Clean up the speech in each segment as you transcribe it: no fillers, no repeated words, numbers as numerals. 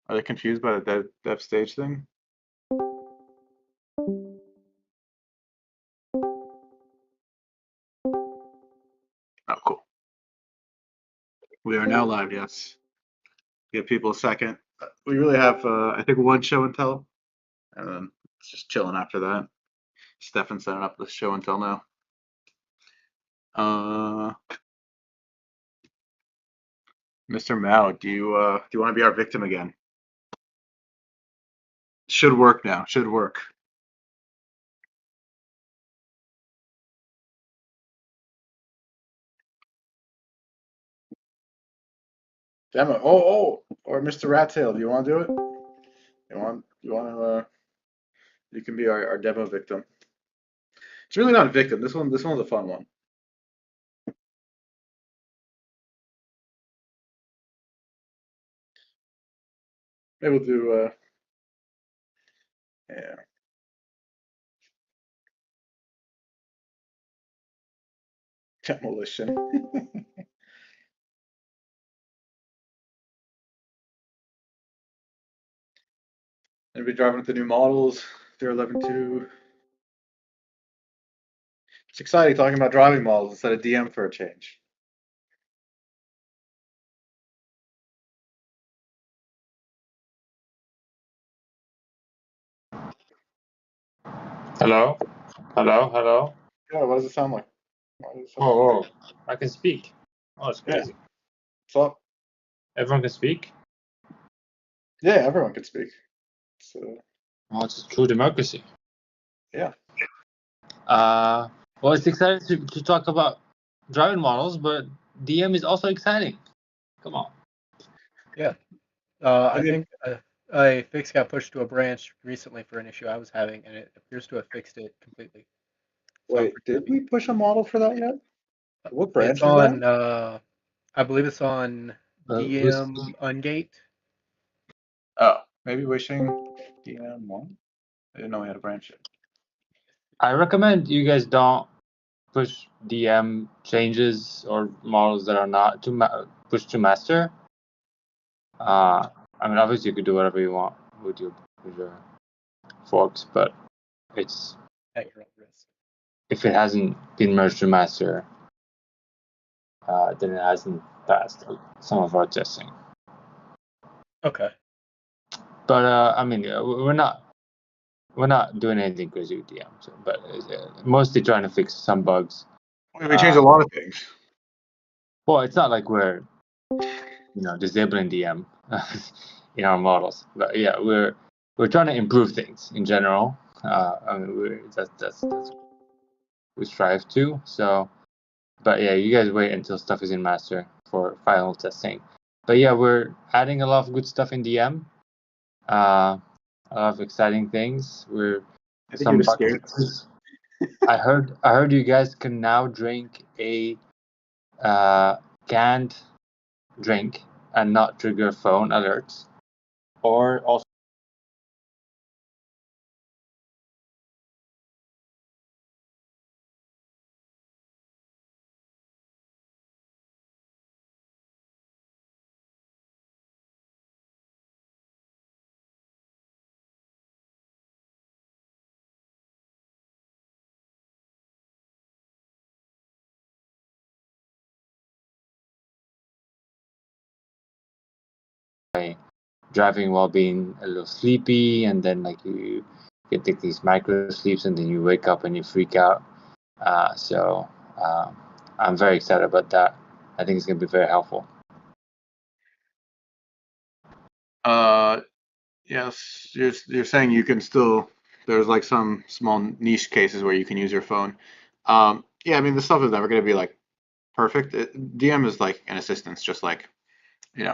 Are they confused by the dev stage thing? Oh, cool. We are now live, yes. Give people a second. We really have, I think, one show and tell, and then it's just chilling after that. Stefan's setting up the show and tell now. Mr. Mao, do you want to be our victim again? Should work now. Should work. Demo. Oh, or Mr. Rattail, do you want to do it? You can be our demo victim. It's really not a victim. This one's a fun one. Maybe we'll do yeah. Demolition. And we're driving with the new models. They're 11.2. It's exciting talking about driving models instead of DM for a change. Hello? Hello? Hello? Yeah, what does it sound like? Oh, I can speak. Oh, it's crazy. Yeah. What's up? Everyone can speak? Yeah, everyone can speak. So, It's a true democracy. yeah. Well, it's exciting to talk about driving models, but DM is also exciting. Come on. Yeah. I think a fix got pushed to a branch recently for an issue I was having, and it appears to have fixed it completely. So Wait, did we push a model for that yet? What branch it's is on, that? I believe it's on DM Ungate. Oh, maybe wishing DM1? I didn't know we had a branch yet. I recommend you guys don't push DM changes or models that are not pushed to master. I mean, obviously you could do whatever you want with your forks, but it's At your own risk. if it hasn't been merged to master, then it hasn't passed some of our testing. Okay. But I mean, we're not doing anything crazy with DM, but mostly trying to fix some bugs. We changed a lot of things. Well, it's not like we're disabling DM in our models, but yeah, we're trying to improve things in general. I mean, that's we strive to. So, but yeah, you guys wait until stuff is in master for final testing. But yeah, we're adding a lot of good stuff in DM. A lot of exciting things. Some buckets. I heard you guys can now drink a canned drink and not trigger phone alerts, or also driving while being a little sleepy, and then like you take these micro sleeps and then you wake up and you freak out. So I'm very excited about that. I think it's going to be very helpful. Yes, you're saying you can still, there's like some small niche cases where you can use your phone. Yeah, I mean, the stuff is never going to be like perfect. DM is like an assistance, just like, we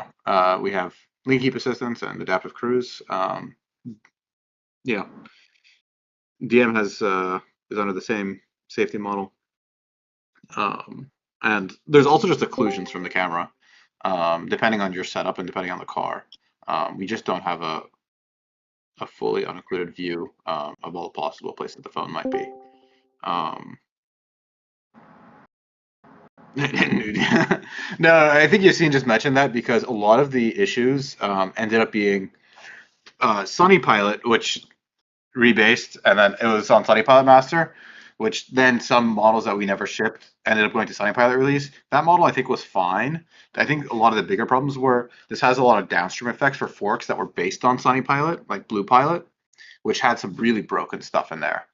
have link keep assistance and adaptive cruise. DM is under the same safety model. And there's also just occlusions from the camera, depending on your setup and depending on the car. We just don't have a fully unoccluded view of all the possible places the phone might be. No, I think Yassine just mentioned that because a lot of the issues ended up being Sunny Pilot, which rebased, and then it was on Sunny Pilot Master, which then some models that we never shipped ended up going to Sunny Pilot release. That model I think was fine. I think a lot of the bigger problems were this has a lot of downstream effects for forks that were based on Sunny Pilot, like Blue Pilot, which had some really broken stuff in there.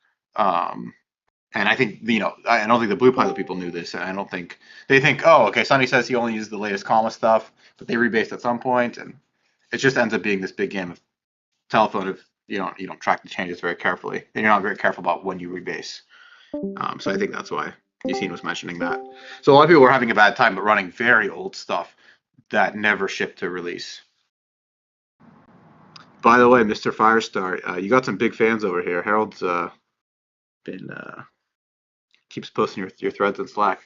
And I think, I don't think the Blue Pilot people knew this, and I don't think they think, oh, okay, Sunny says he only used the latest comma stuff, but they rebased at some point, and it just ends up being this big game of telephone if you don't track the changes very carefully, and you're not very careful about when you rebase. So I think that's why Yassine was mentioning that. So a lot of people were having a bad time, but running very old stuff that never shipped to release. By the way, Mr. Firestar, you got some big fans over here. Harold's been keeps posting your threads in Slack.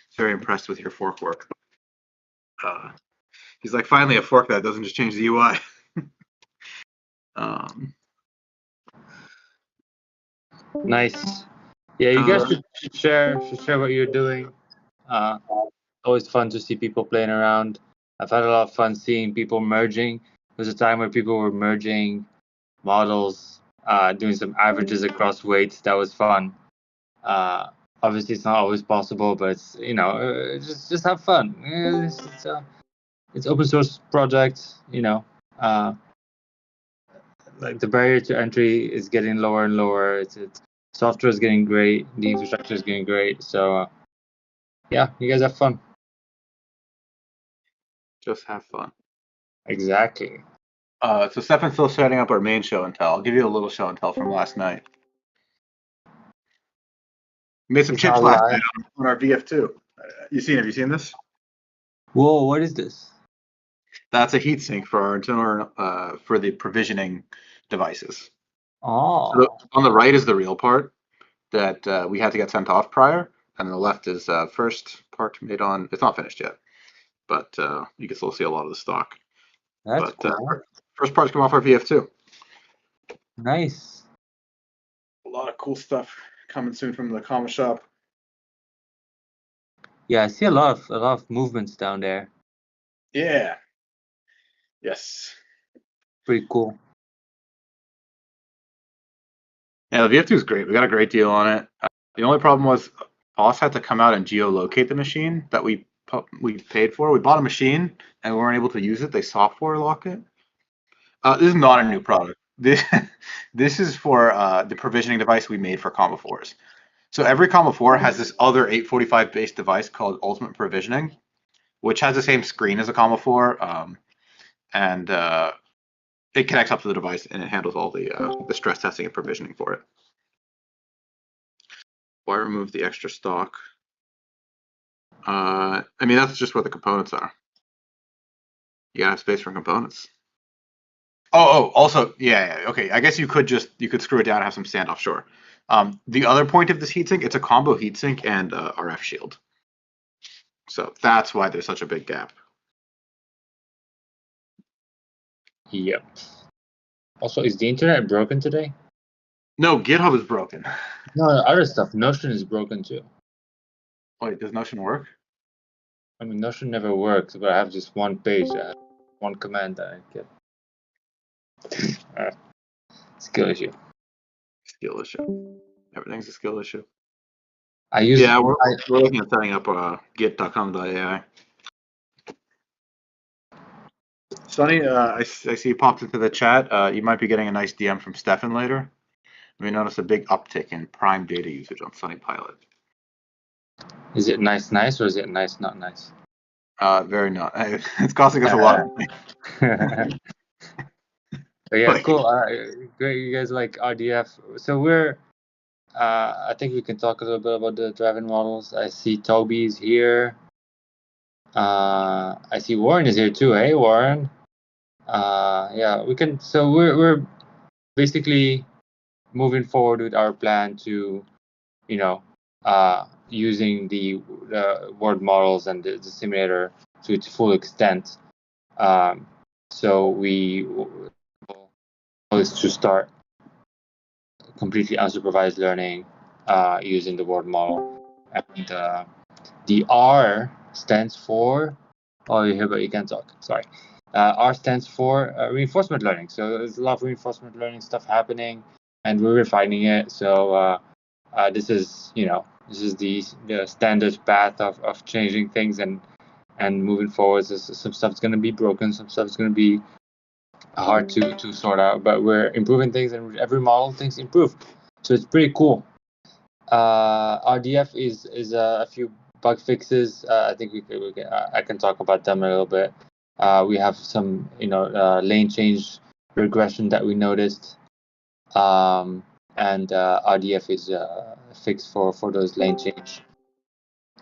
He's very impressed with your fork work. He's like, finally a fork that doesn't just change the UI. Nice. Yeah, you guys should share what you're doing. Always fun to see people playing around. I've had a lot of fun seeing people merging. There was a time where people were merging models, doing some averages across weights. That was fun. Obviously, it's not always possible, but it's just have fun. It's open source project. Like the barrier to entry is getting lower and lower. It's software is getting great. The infrastructure is getting great. So yeah, you guys have fun. Just have fun. Exactly. So Stefan's still setting up our main show and tell. I'll give you a little show and tell from last night. We made some chips last night on our VF2. Have you seen this? Whoa, what is this? That's a heatsink for our internal for the provisioning devices. Oh. So on the right is the real part that we had to get sent off prior, and the left is first part made on. It's not finished yet, but you can still see a lot of the stock. That's cool. First parts come off our VF2. Nice. A lot of cool stuff coming soon from the comma shop. Yeah, I see a lot of movements down there. Yeah. Yes. Pretty cool. Yeah, the VF2 is great. We got a great deal on it. The only problem was Boss had to come out and geolocate the machine that we paid for. We bought a machine and we weren't able to use it. They software lock it. This is not a new product. This is for the provisioning device we made for Comma 4s. So every Comma 4 has this other 845 based device called Ultimate Provisioning, which has the same screen as a Comma 4, and it connects up to the device and it handles all the stress testing and provisioning for it. Why remove the extra stock? I mean, that's just what the components are. You gotta have space for components. Also, yeah, okay. I guess you could screw it down and have some standoff, sure. The other point of this heatsink, it's a combo heatsink and RF shield. So that's why there's such a big gap. Yep. Also, is the internet broken today? No, GitHub is broken. No, other stuff. Notion is broken too. Wait, does Notion work? I mean, Notion never works, but I have just one page, one command that I get. Skill issue. Skill issue. Everything's a skill issue. We're looking at setting up git.comma.ai. Sonny, I see you popped into the chat. You might be getting a nice DM from Stefan later. We noticed a big uptick in Prime data usage on Sunny Pilot. Is it nice, or is it nice, not nice? Very not. It's costing us a lot of money. But yeah, cool. Great, you guys like RDF. So we're, I think we can talk a little bit about the driving models. I see Toby's here. I see Warren is here too. Hey, Warren. Yeah, we can. So we're basically moving forward with our plan to, using the word models and the simulator to its full extent. So we is to start completely unsupervised learning using the word model, and the R stands for. Oh, you're here, but you can't talk. Sorry. R stands for reinforcement learning. So there's a lot of reinforcement learning stuff happening, and we're refining it. So this is the standard path of changing things and moving forward. Some stuff's going to be broken, some stuff's going to be hard to sort out, but we're improving things, and every model things improve. So it's pretty cool. RDF is a few bug fixes. I think I can talk about them a little bit. We have some lane change regression that we noticed, and RDF is fixed for those lane change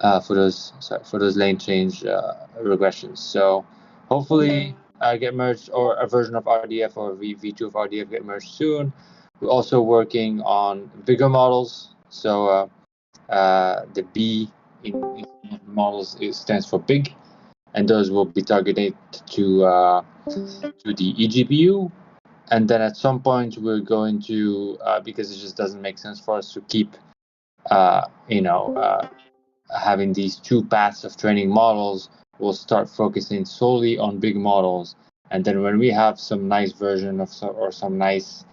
for those lane change regressions. So hopefully get merged, or a version of RDF or V2 of RDF get merged soon. We're also working on bigger models. So the B in models stands for big, and those will be targeted to the eGPU. And then at some point we're going to, because it just doesn't make sense for us to keep, having these two paths of training models, we'll start focusing solely on big models. And then when we have some nice version of some nice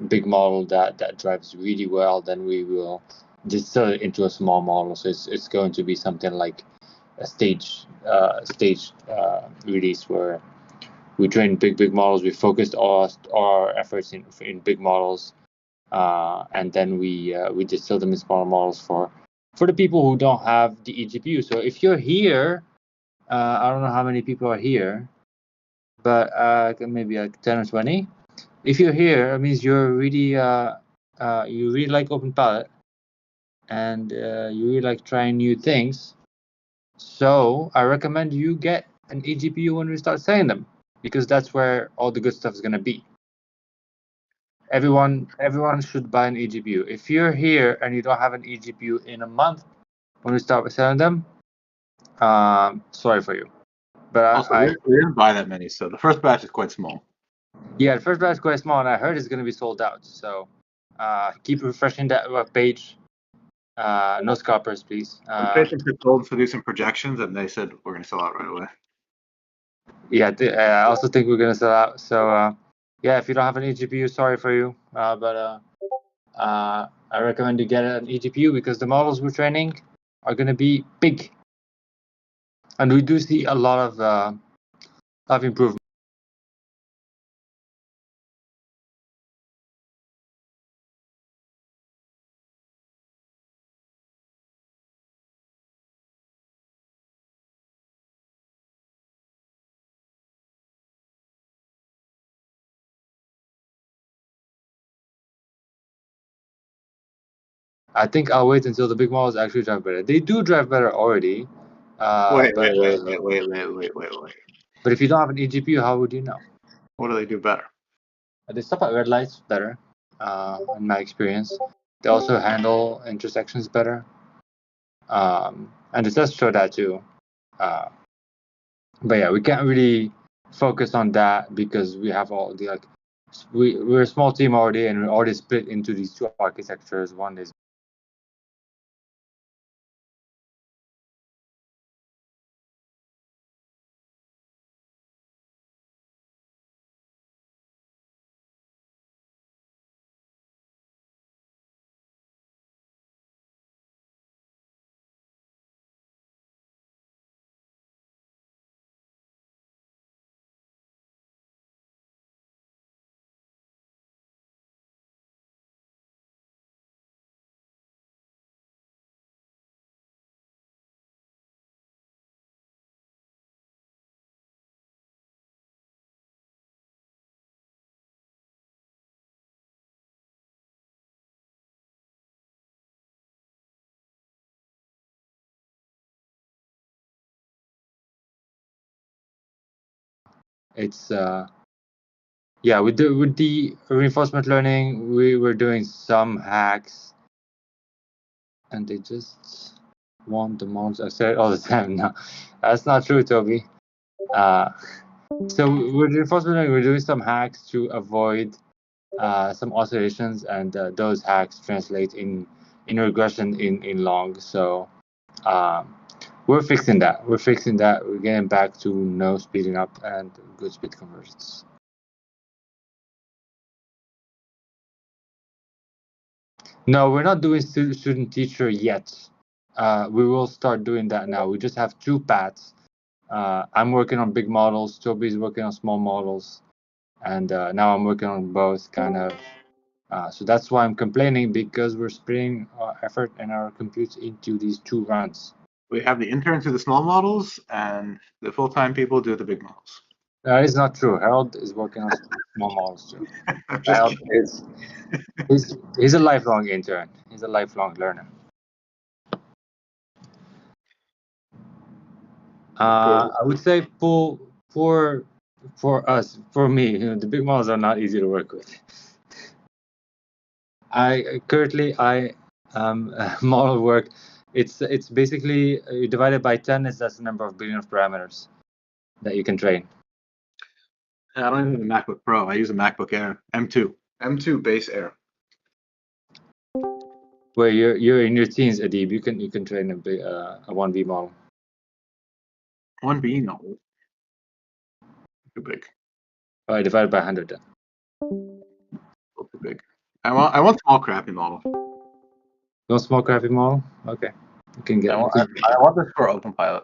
big model that drives really well, then we will distill it into a small model. So it's going to be something like a stage release where we train big models. We focused all our efforts in big models, and then we distill them in smaller models for the people who don't have the eGPU. So if you're here, I don't know how many people are here, but maybe like 10 or 20. If you're here, it means you're really you really like OpenPalette, and you really like trying new things. So I recommend you get an eGPU when we start selling them, because that's where all the good stuff is gonna be. Everyone should buy an eGPU. If you're here and you don't have an eGPU in a month when we start selling them, sorry for you. But Also, we didn't buy that many, so the first batch is quite small. Yeah, the first batch is quite small, and I heard it's going to be sold out. So keep refreshing that web page. No scalpers, please. They told to do some projections, and they said we're going to sell out right away. Yeah, I also think we're going to sell out. So yeah, if you don't have an eGPU, sorry for you. But I recommend you get an eGPU, because the models we're training are going to be big, and we do see a lot of improvement. I think I'll wait until the big models actually drive better. They do drive better already. Wait. But if you don't have an eGPU, how would you know? What do they do better? They stop at red lights better, in my experience. They also handle intersections better, and it does show that too. But yeah, we can't really focus on that because we have all the we're a small team already, and we're already split into these two architectures. One is it's yeah, with the reinforcement learning, we were doing some hacks, and they just want the models. I say it all the time. No, that's not true, Toby. So with reinforcement learning, we're doing some hacks to avoid some oscillations, and those hacks translate in regression in long. So We're fixing that. We're getting back to no speeding up and good speed conversions. No, we're not doing student teacher yet. We will start doing that now. We just have 2 paths. I'm working on big models. Toby's working on small models, and now I'm working on both kind of. So that's why I'm complaining, because we're spreading our effort and our compute into these 2 runs. We have the interns do the small models, and the full-time people do the big models. That is not true. Harold is working on small models too. I'm just Harold kidding. he's a lifelong intern. He's a lifelong learner. I would say for us, for me, the big models are not easy to work with. Currently model work. It's basically you divide it by 10. That's the number of billion of parameters that you can train. I don't even have a MacBook Pro. I use a MacBook Air M2 base Air. Where you're in your teens, Adib, you can train a 1B model. 1B, no, too big. I divide by 100 then. Still too big. I want small crappy model. No small crappy model? Okay. You can get I want this for OpenPilot,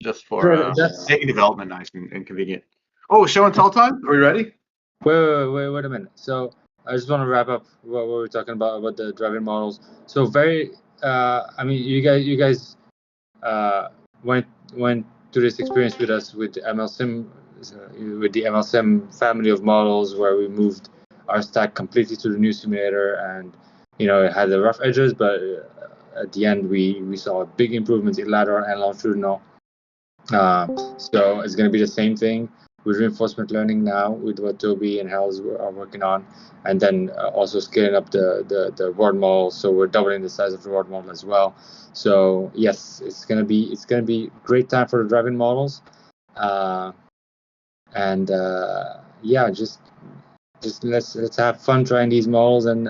just for making development nice and convenient. Oh, show and tell time? Are we ready? Wait a minute. So I just want to wrap up what we were talking about the driving models. So I mean, you guys went through this experience with us with MLSim, with the MLSim family of models, where we moved our stack completely to the new simulator, and it had the rough edges, but at the end we saw big improvements in lateral and longitudinal. So it's going to be the same thing with reinforcement learning now, with what Toby and Harold are working on, and then also scaling up the word model. So we're doubling the size of the word model as well. So yes, it's gonna be great time for the driving models, and yeah, just let's have fun trying these models and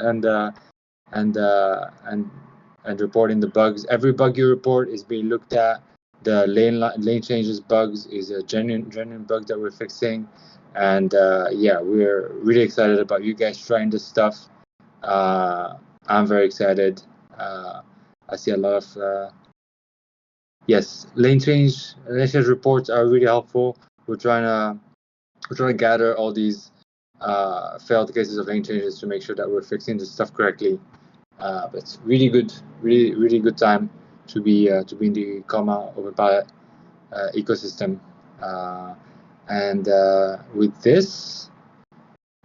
reporting the bugs. Every bug you report is being looked at. The lane changes bugs is a genuine bug that we're fixing, and yeah, we're really excited about you guys trying this stuff. I'm very excited. I see a lot of yes, lane change reports are really helpful. We're trying to gather all these failed cases of lane changes to make sure that we're fixing this stuff correctly. But it's really good time to be in the comma OpenPilot ecosystem. And with this,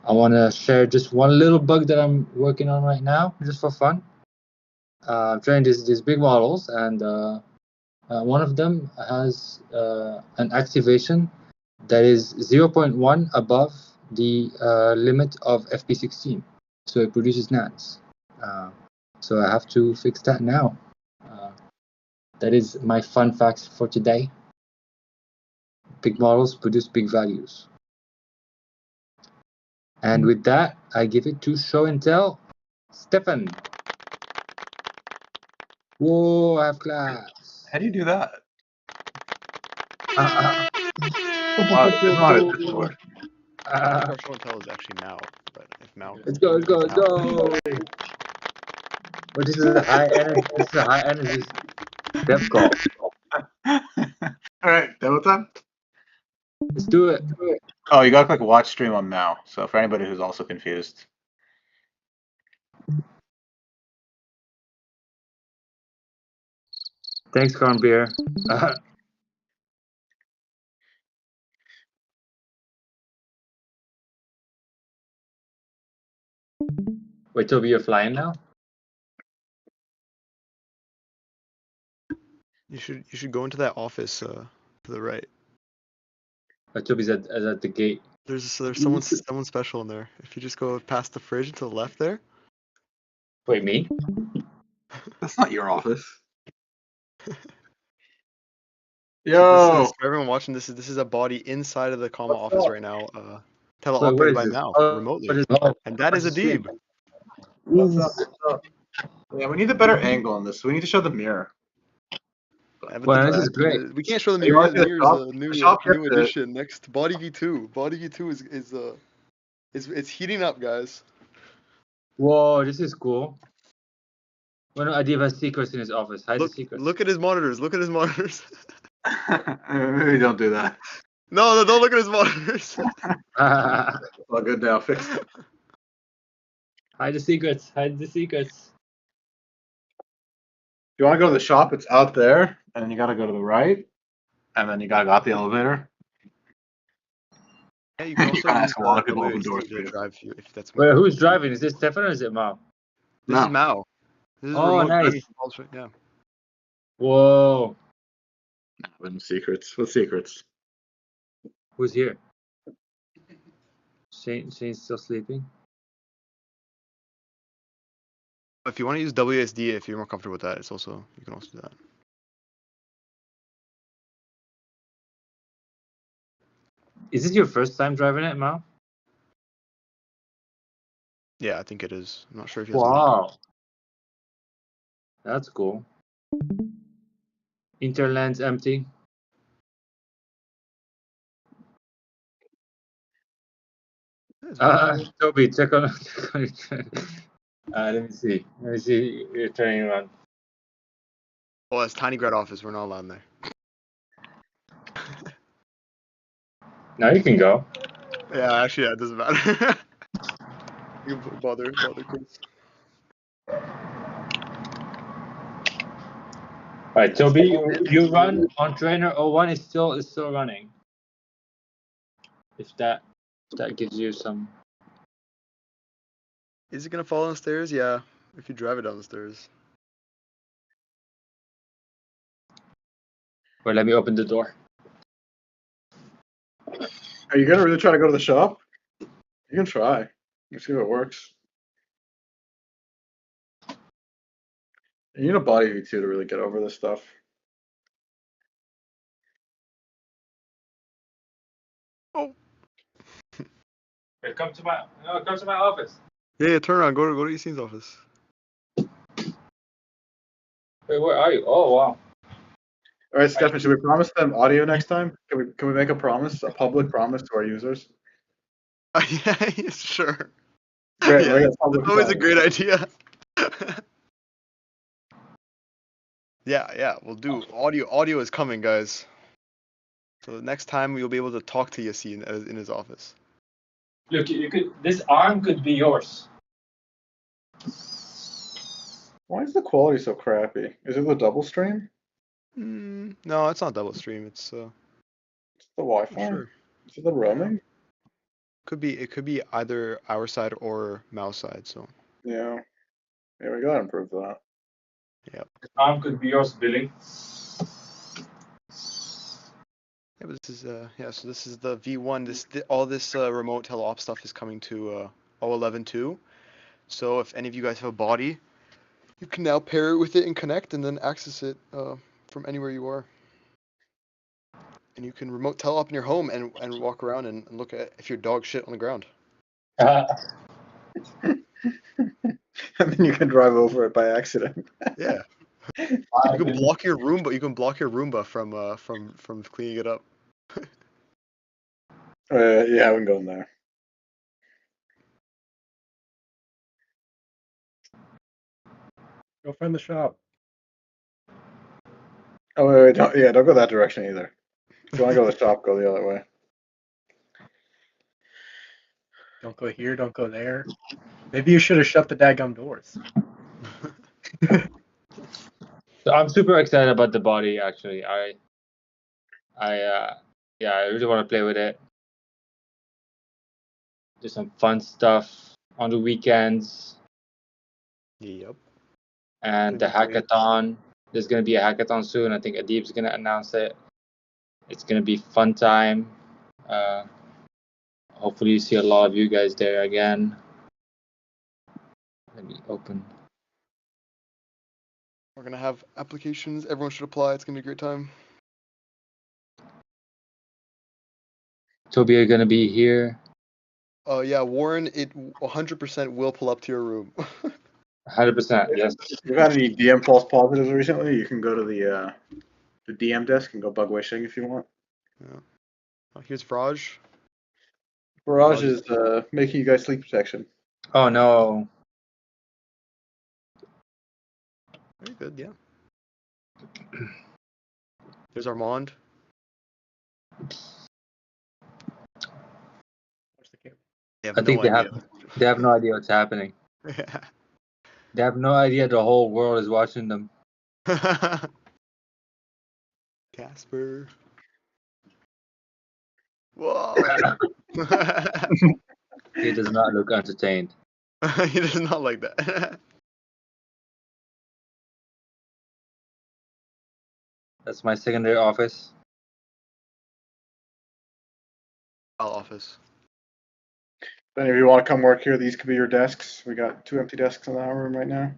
I want to share just one little bug that I'm working on right now, just for fun. I'm trying these big models, and one of them has an activation that is 0.1 above the limit of FP16, so it produces nans. So I have to fix that now. That is my fun facts for today. Big models produce big values. And with that, I give it to show and tell. Stefan. Whoa, I have class. How do you do that? I It's not a Discord. think our show and tell is actually Mao, but if Mao Let's go. But this is a high energy dev call. All right, demo time. Let's do it. Oh, you gotta click watch stream on now. So for anybody who's also confused. Thanks, Corn Beer. Wait, Toby, you're flying now? You should go into that office to the right. Toby's at the gate. There's someone special in there. If you just go past the fridge to the left there. Wait, me? That's not your office. So Yo. for everyone watching, this is a body inside of the comma office right now, Wait, teleoperated by Mao remotely, and that is Adib. What's up? Yeah, we need a better angle on this. We need to show the mirror. Well, this is great. We can't show them You want to see New the shop? Year's The shop new here. edition next. Body V2. Body V2 is it's heating up, guys. Whoa, this is cool. One of Adib has secrets in his office. Hide the secrets. Look at his monitors. Look at his monitors. Maybe don't do that. No, don't look at his monitors. All good now. Fixed. Hide the secrets. Hide the secrets. If you want to go to the shop, it's out there, and then you got to go to the right, and then you got to go out the elevator. Yeah, you can You're also gonna use ask a lot of people to open doors WASD for to you. drive you if that's. Wait, who's driving? Is this Stefan or is it Mao? This No. is Mao. This is Oh, remote nice. driving controls, right? Yeah. Whoa. What secrets? What secrets? Who's here? Shane's still sleeping. If you want to use WASD, if you're more comfortable with that, you can also do that. Is this your first time driving it, Mao? Yeah, I think it is. I'm not sure if you. Wow. That's cool. Interland's empty. Toby, check on your train. Let me see. Let me see your turning around. Oh, it's tiny grad office. We're not allowed in there. Now you can go. Yeah, actually, yeah, it doesn't matter. You can bother Chris. Alright, Toby, you run on trainer 01 is still running. If that gives you some. Is it gonna fall down the stairs? Yeah, if you drive it down the stairs. Or let me open the door. Are you gonna really try to go to the shop? You can try. Let's see if it works. You need a body V2 to really get over this stuff. Oh. Hey, come to my office. Yeah, turn around. Go to Yassine's office. Wait, where are you? Oh wow. All right, Stefan, should we promise them audio next time? Can we make a promise, a public promise to our users? Yeah, sure. Great, Yeah, we're gonna it's public always a promise. great idea. Yeah, we'll do audio. Audio is coming, guys. So the next time you'll be able to talk to Yassine in his office. Look, you could. This arm could be yours. Why is the quality so crappy? Is it the double stream? No, it's not double stream. It's It's the Wi-Fi? sure. Is it the roaming? It could be either our side or mouse side. So Yeah. Yeah, we gotta improve that. yeah. This arm could be yours, Billy. Yeah, but this is So this is the V1. All this remote teleop stuff is coming to 0.11.2. So if any of you guys have a body, you can now pair it with it and connect, and then access it from anywhere you are. And you can remote teleop in your home and walk around and look at if your dog shit on the ground. And then you can drive over it by accident. Yeah. You can block your Roomba. You can block your Roomba from cleaning it up. Yeah, I haven't gone there. Go find the shop. Oh wait, don't go that direction either. If you want to go to the shop, go the other way. Don't go here. Don't go there. Maybe you should have shut the daggum doors. So I'm super excited about the body. Actually, I really want to play with it. Do some fun stuff on the weekends. Yep. And the hackathon. There's gonna be a hackathon soon. I think Adib's gonna announce it. It's gonna be fun time. Hopefully you see a lot of you guys there again. Let me open. We're gonna have applications. Everyone should apply. It's gonna be a great time. Toby, are you gonna be here? Yeah, Warren. It 100% will pull up to your room. 100%. Yes. If you've had any DM false positives recently, you can go to the the DM desk and go bug wishing if you want. Yeah. Oh, here's Vraj. Barrage is making you guys sleep protection. Oh no. Very good, yeah. There's Armand. Watch the camera. They have I think no they have no idea what's happening. idea. They have no idea the whole world is watching them. Casper. Whoa. He does not look entertained. He does not like that. That's my secondary office. File office. If any of you want to come work here, these could be your desks. We got 2 empty desks in our room right now.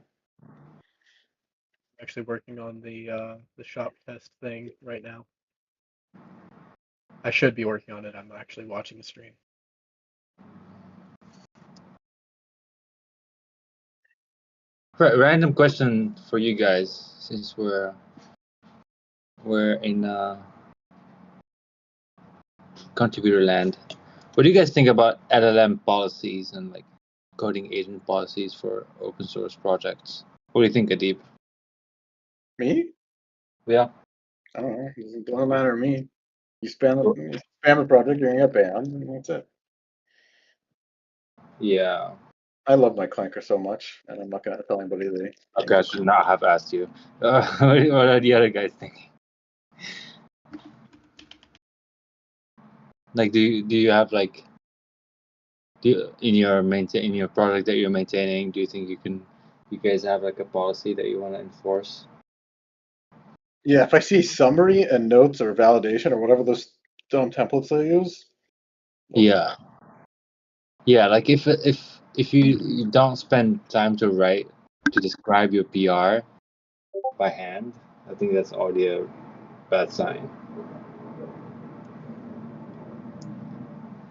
Actually working on the shop test thing right now. I should be working on it. I'm actually watching the stream. Random question for you guys, since we're in contributor land. What do you guys think about LLM policies and like coding agent policies for open source projects? What do you think, Adib? Me? Yeah. I don't know. It doesn't matter to me. You spam a project, you're gonna get banned, and that's it. Yeah. I love my clanker so much, and I'm not gonna tell anybody they. Okay, I should not have asked you. What are the other guys thinking? Like, do you have like in your product that you're maintaining? Do you think you guys have like a policy that you want to enforce? Yeah, if I see summary and notes or validation or whatever those dumb templates they use. Yeah. Yeah, like if you don't spend time to describe your PR by hand, I think that's already a bad sign.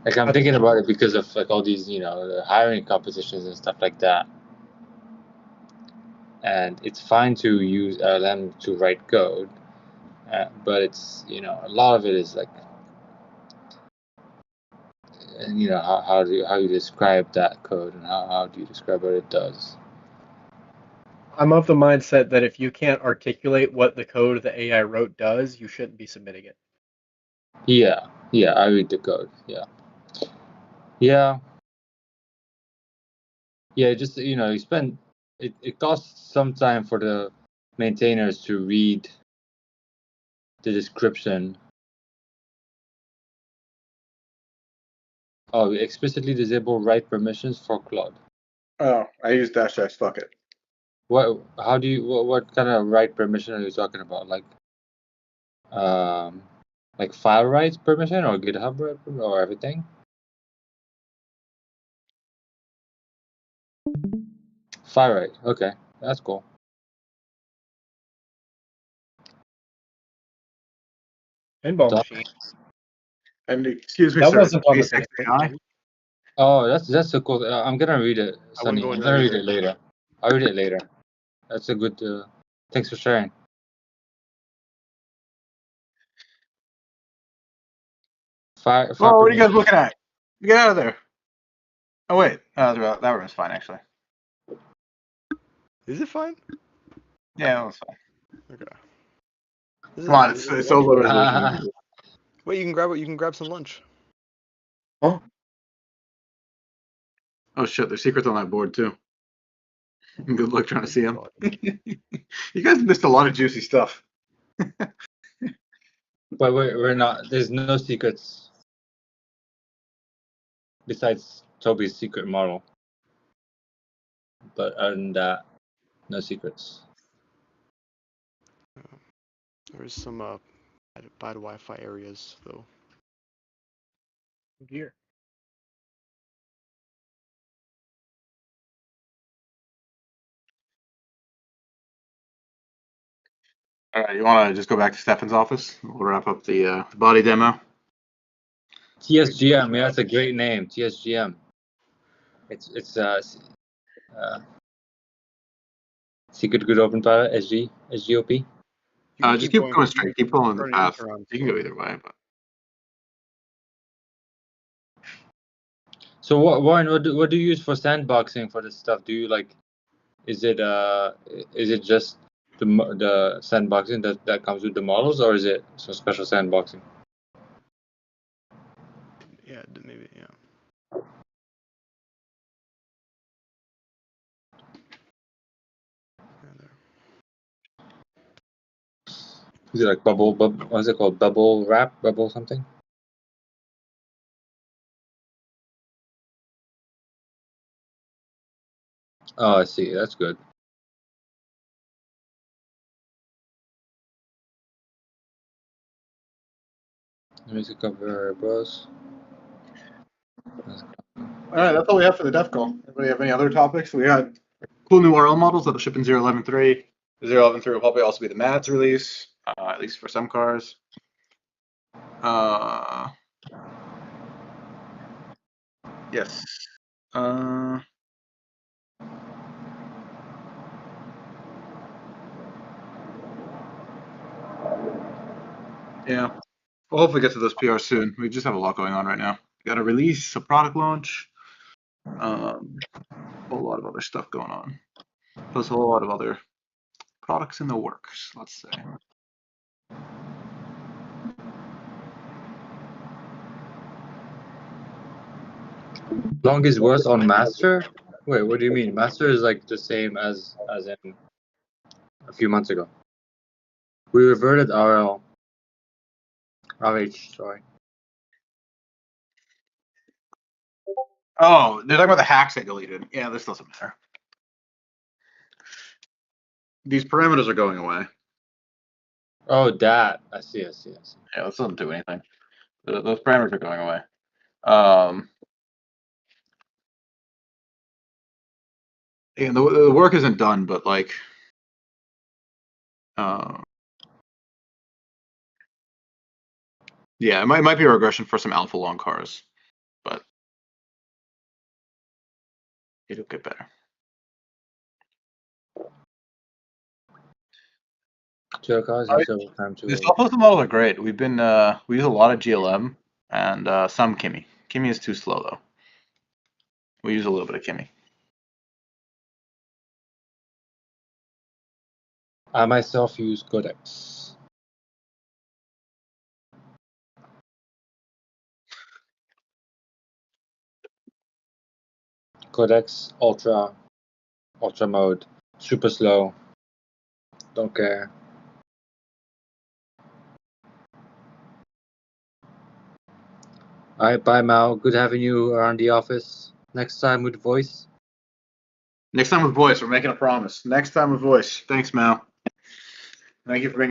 Like I'm thinking about it because of like all these, the hiring competitions and stuff like that. And it's fine to use LLM to write code, but it's a lot of it is like, how you describe that code and how do you describe what it does. I'm of the mindset that if you can't articulate what the code the AI wrote does, you shouldn't be submitting it. Yeah, I read the code. Yeah. Just you spend it costs some time for the maintainers to read the description. Oh, we explicitly disable write permissions for Claude. Oh, I use --x. Fuck it. What kind of write permission are you talking about? Like file write permission or GitHub write or everything? File write. Okay, that's cool. Pinball Done. machine. And excuse me, That sir. wasn't on the Basic thing. AI. Oh, that's so cool. I'm gonna read it, I wouldn't Sunny. go I'm into gonna that read either. it later. I'll read it later. That's a good. Thanks for sharing. Fire Oh, what are you guys permission. looking at? Get out of there. Oh wait, that room's fine actually. Is it fine? Yeah, that was fine. Okay. Come on, it's so low resolution. Wait, you can grab some lunch. Oh. Oh shit, there's secrets on that board too. Good luck trying to see them. You guys missed a lot of juicy stuff. But we're not. There's no secrets besides Toby's secret model. But other than that, no secrets. There's some bad Wi-Fi areas though. Dear. All right, you want to just go back to Stefan's office? We'll wrap up the body demo. TSGM, yeah, that's a great name. TSGM. It's Secret Good Open Pilot, SGOP. Just keep going straight. Keep following the turning path. around. You can go either way, but So Warren, what do you use for sandboxing for this stuff? Do you like, is it just the sandboxing that comes with the models, or is it some special sandboxing? Yeah, maybe, yeah. Is it like bubble, what's it called? Bubble wrap, bubble something? Oh, I see. That's good. Music cover, bros. all right, that's all we have for the dev call. Anybody have any other topics? We had cool new RL models that'll ship in 0.11.3. The 0.11.3 will probably also be the MADS release, at least for some cars. Yes. Yeah. We'll hopefully get to those PRs soon. We just have a lot going on right now. We got a release, a product launch, a whole lot of other stuff going on. Plus a whole lot of other products in the works, let's say. Long is worse on master? Wait, what do you mean? Master is like the same as in a few months ago. We reverted RL. RH, sorry. Oh, they're talking about the hacks I deleted. Yeah, this doesn't matter. These parameters are going away. Oh, that. I see. Yeah, this doesn't do anything. Those parameters are going away. And the work isn't done, but like, yeah, it might be a regression for some alpha long cars, but it'll get better. Two cars and several times The too. self-hosted models are great. We use a lot of GLM and some Kimi. Kimi is too slow though. We use a little bit of Kimi. I myself use Codex. Codex, ultra mode, super slow. Don't care. Alright, bye Mao. Good having you around the office. Next time with voice. Next time with voice, we're making a promise. Next time with voice. Thanks, Mal. Thank you for being